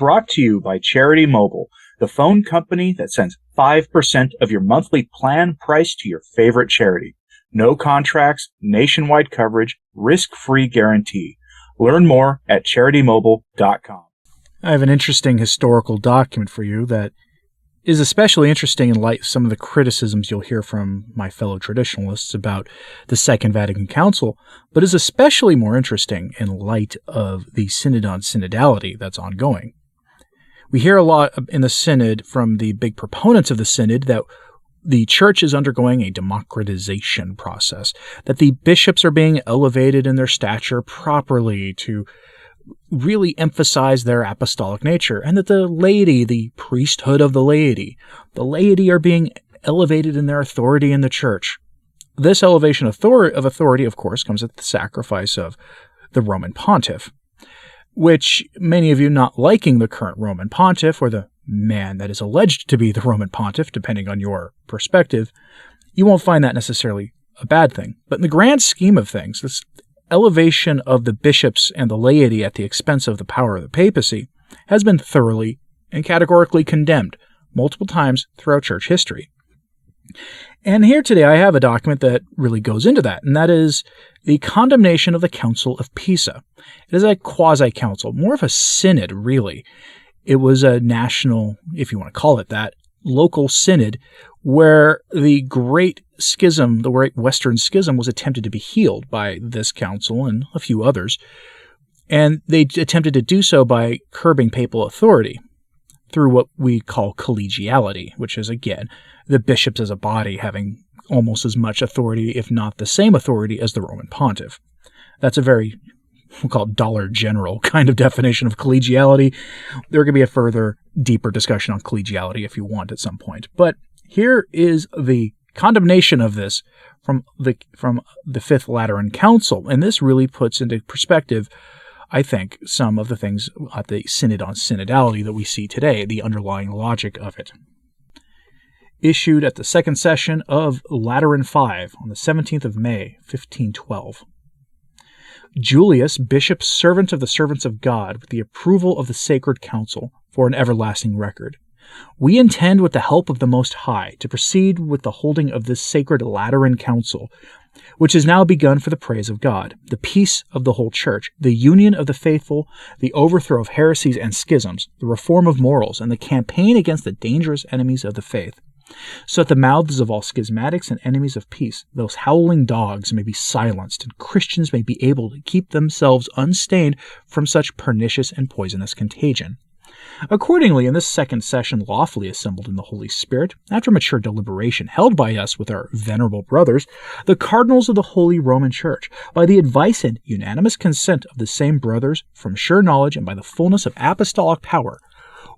brought to you by Charity Mobile, the phone company that sends 5% of your monthly plan price to your favorite charity. No contracts, nationwide coverage, risk-free guarantee. Learn more at CharityMobile.com. I have an interesting historical document for you that is especially interesting in light of some of the criticisms you'll hear from my fellow traditionalists about the Second Vatican Council, but is especially more interesting in light of the Synod on Synodality that's ongoing. We hear a lot in the Synod from the big proponents of the Synod that the Church is undergoing a democratization process, that the bishops are being elevated in their stature properly to really emphasize their apostolic nature, and that the laity, the priesthood of the laity are being elevated in their authority in the Church. This elevation of authority, of course, comes at the sacrifice of the Roman pontiff, which many of you not liking the current Roman pontiff, or the man that is alleged to be the Roman pontiff, depending on your perspective, you won't find that necessarily a bad thing. But in the grand scheme of things, this elevation of the bishops and the laity at the expense of the power of the papacy has been thoroughly and categorically condemned multiple times throughout church history. And here today I have a document that really goes into that, and that is the Condemnation of the Council of Pisa. It is a quasi-council, more of a synod, really. It was a national, if you want to call it that, local synod where the Great Schism, the Great Western Schism, was attempted to be healed by this council and a few others. And they attempted to do so by curbing papal authority through what we call collegiality, which is, again, the bishops as a body having almost as much authority, if not the same authority, as the Roman pontiff. That's a very, we'll call it Dollar General kind of definition of collegiality. There could be a further, deeper discussion on collegiality if you want at some point. But here is the condemnation of this from the Fifth Lateran Council, and this really puts into perspective, I think, some of the things at the Synod on Synodality that we see today, the underlying logic of it. Issued at the second session of Lateran V on the 17th of May, 1512. Julius, bishop, servant of the servants of God, with the approval of the Sacred Council, for an everlasting record. We intend, with the help of the Most High, to proceed with the holding of this sacred Lateran Council, which is now begun for the praise of God, the peace of the whole Church, the union of the faithful, the overthrow of heresies and schisms, the reform of morals, and the campaign against the dangerous enemies of the faith. So that the mouths of all schismatics and enemies of peace, those howling dogs, may be silenced, and Christians may be able to keep themselves unstained from such pernicious and poisonous contagion. Accordingly, in this second session lawfully assembled in the Holy Spirit, after mature deliberation held by us with our venerable brothers, the cardinals of the Holy Roman Church, by the advice and unanimous consent of the same brothers, from sure knowledge and by the fullness of apostolic power,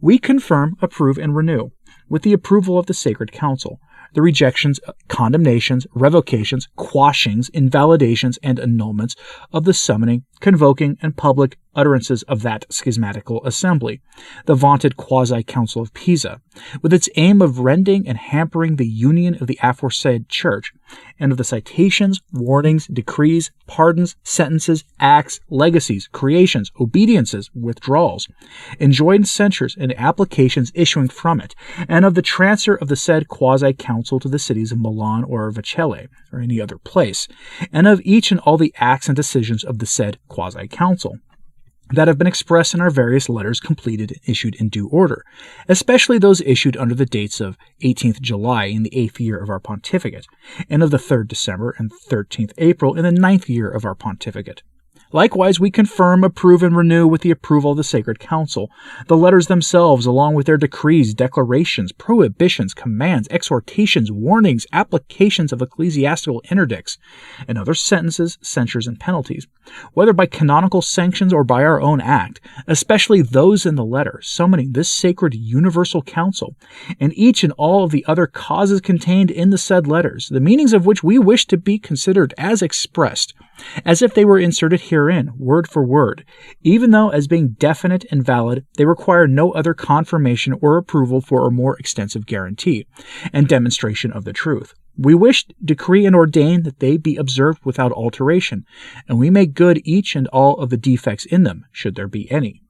we confirm, approve, and renew, with the approval of the Sacred Council, the rejections, condemnations, revocations, quashings, invalidations, and annulments of the summoning, convoking, and public utterances of that schismatical assembly, the vaunted quasi-council of Pisa, with its aim of rending and hampering the union of the aforesaid Church, and of the citations, warnings, decrees, pardons, sentences, acts, legacies, creations, obediences, withdrawals, enjoined censures, and applications issuing from it, and of the transfer of the said quasi-council to the cities of Milan or Vercelli, or any other place, and of each and all the acts and decisions of the said quasi-council, that have been expressed in our various letters completed and issued in due order, especially those issued under the dates of 18th July in the 8th year of our pontificate, and of the 3rd December and 13th April in the 9th year of our pontificate. Likewise, we confirm, approve, and renew with the approval of the Sacred Council the letters themselves, along with their decrees, declarations, prohibitions, commands, exhortations, warnings, applications of ecclesiastical interdicts, and other sentences, censures, and penalties, whether by canonical sanctions or by our own act, especially those in the letter summoning this sacred universal council, and each and all of the other causes contained in the said letters, the meanings of which we wish to be considered as expressed, as if they were inserted herein, word for word, even though, as being definite and valid, they require no other confirmation or approval for a more extensive guarantee and demonstration of the truth. We wish, decree, and ordain that they be observed without alteration, and we make good each and all of the defects in them, should there be any.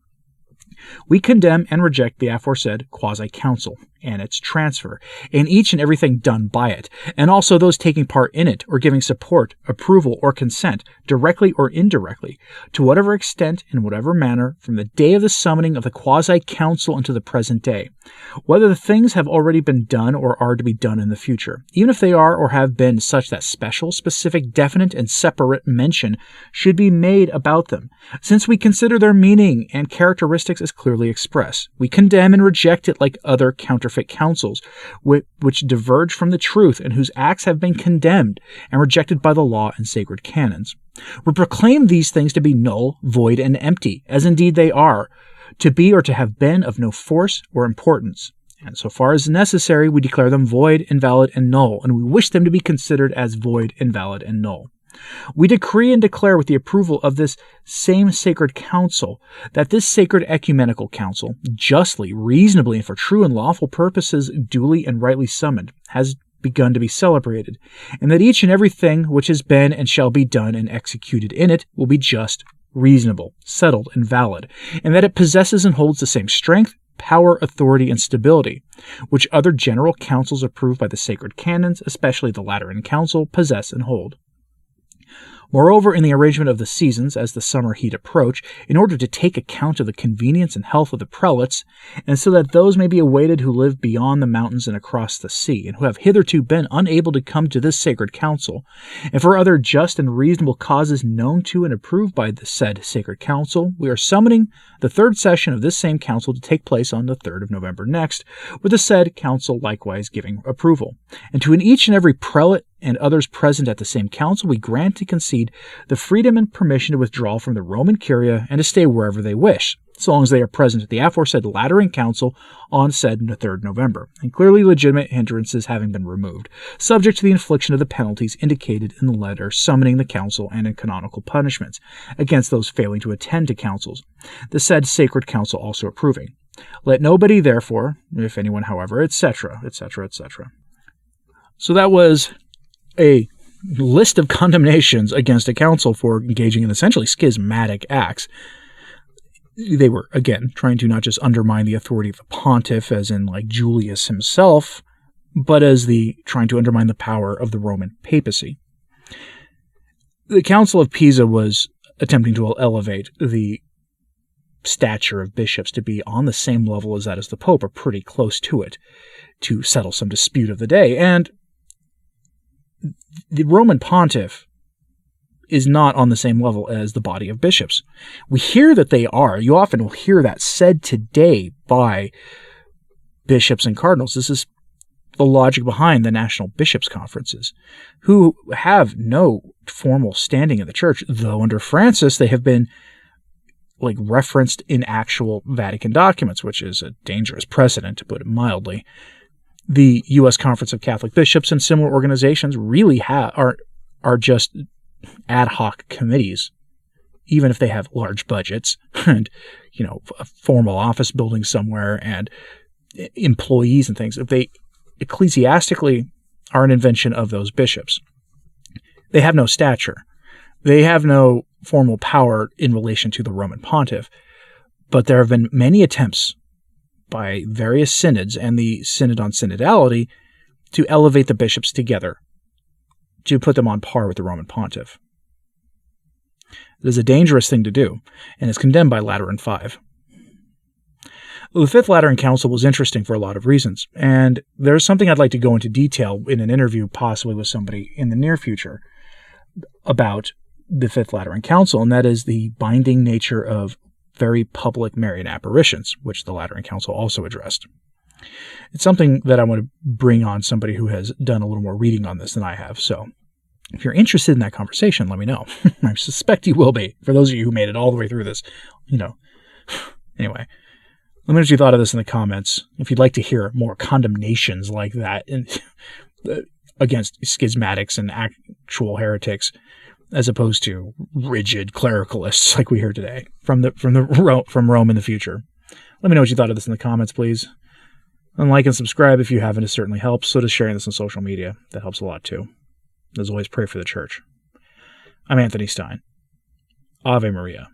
We condemn and reject the aforesaid quasi-council and its transfer, and each and everything done by it, and also those taking part in it or giving support, approval, or consent, directly or indirectly, to whatever extent, in whatever manner, from the day of the summoning of the quasi-council unto the present day, whether the things have already been done or are to be done in the future, even if they are or have been such that special, specific, definite, and separate mention should be made about them, since we consider their meaning and characteristics as clearly expressed. We condemn and reject it like other counterfeit councils, which diverge from the truth and whose acts have been condemned and rejected by the law and sacred canons. We proclaim these things to be null, void, and empty, as indeed they are, to be or to have been of no force or importance. And so far as necessary, we declare them void, invalid, and null, and we wish them to be considered as void, invalid, and null. We decree and declare with the approval of this same sacred council that this sacred ecumenical council, justly, reasonably, and for true and lawful purposes duly and rightly summoned, has begun to be celebrated, and that each and every thing which has been and shall be done and executed in it will be just, reasonable, settled, and valid, and that it possesses and holds the same strength, power, authority, and stability, which other general councils approved by the sacred canons, especially the Lateran Council, possess and hold. Moreover, in the arrangement of the seasons as the summer heat approach, in order to take account of the convenience and health of the prelates, and so that those may be awaited who live beyond the mountains and across the sea, and who have hitherto been unable to come to this sacred council, and for other just and reasonable causes known to and approved by the said sacred council, we are summoning the third session of this same council to take place on the 3rd of November next, with the said council likewise giving approval. And to each and every prelate and others present at the same council, we grant and concede the freedom and permission to withdraw from the Roman Curia and to stay wherever they wish, so long as they are present at the aforesaid Lateran Council on said 3rd November, and clearly legitimate hindrances having been removed, subject to the infliction of the penalties indicated in the letter summoning the council and in canonical punishments against those failing to attend to councils, the said sacred council also approving. Let nobody, therefore, if anyone, however, etc., etc., etc. So that was a list of condemnations against a council for engaging in essentially schismatic acts. They were, again, trying to not just undermine the authority of the pontiff, as in like Julius himself, but as trying to undermine the power of the Roman papacy. The Council of Pisa was attempting to elevate the stature of bishops to be on the same level as that as the Pope, or pretty close to it, to settle some dispute of the day. And the Roman pontiff is not on the same level as the body of bishops. We hear that they are. You often will hear that said today by bishops and cardinals. This is the logic behind the national bishops' conferences, who have no formal standing in the church, though under Francis they have been referenced in actual Vatican documents, which is a dangerous precedent, to put it mildly. The U.S. Conference of Catholic Bishops and similar organizations really are just ad hoc committees, even if they have large budgets and, a formal office building somewhere and employees and things. If they ecclesiastically are an invention of those bishops, they have no stature. They have no formal power in relation to the Roman pontiff. But there have been many attempts by various synods and the Synod on Synodality to elevate the bishops together, to put them on par with the Roman pontiff. It is a dangerous thing to do, and is condemned by Lateran V. The Fifth Lateran Council was interesting for a lot of reasons, and there's something I'd like to go into detail in an interview, possibly with somebody in the near future, about the Fifth Lateran Council, and that is the binding nature of very public Marian apparitions, which the Lateran Council also addressed. It's something that I want to bring on somebody who has done a little more reading on this than I have, so if you're interested in that conversation, let me know. I suspect you will be, for those of you who made it all the way through this. Anyway, let me know what you thought of this in the comments. If you'd like to hear more condemnations like that against schismatics and actual heretics, as opposed to rigid clericalists like we hear today from Rome in the future. Let me know what you thought of this in the comments, please. And like and subscribe if you haven't. It certainly helps. So does sharing this on social media. That helps a lot too. As always, pray for the church. I'm Anthony Stine. Ave Maria.